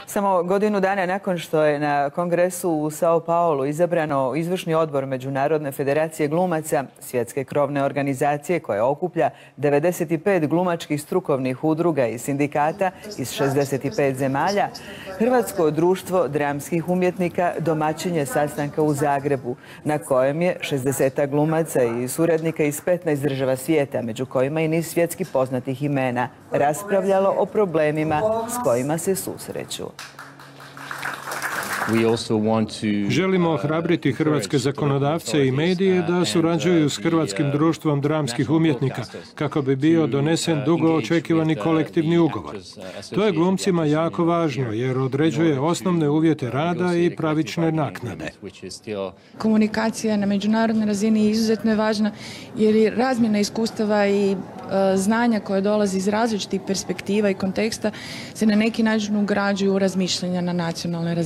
Samo godinu dana nakon što je na kongresu u Sao Paulu izabrano izvršni odbor Međunarodne federacije glumaca, svjetske krovne organizacije koja okuplja 95 glumačkih strukovnih udruga i sindikata iz 65 zemalja, Hrvatsko društvo dramskih umjetnika domaćin je sastanka u Zagrebu, na kojem je 60 glumaca i suradnika iz 15 država svijeta, među kojima i niz svjetski poznatih imena, raspravljalo o problemima s kojima se susreću. Želimo ohrabriti hrvatske zakonodavce i medije da surađuju s Hrvatskim društvom dramskih umjetnika kako bi bio donesen dugo očekivani kolektivni ugovor. To je glumcima jako važno jer određuje osnovne uvjete rada i pravične naknade. Komunikacija na međunarodnoj razini izuzetno je važna jer je razmjena iskustava i znanja koje dolazi iz različitih perspektiva i konteksta se na neki način ugrađuju u razmišljanja na nacionalnoj razini.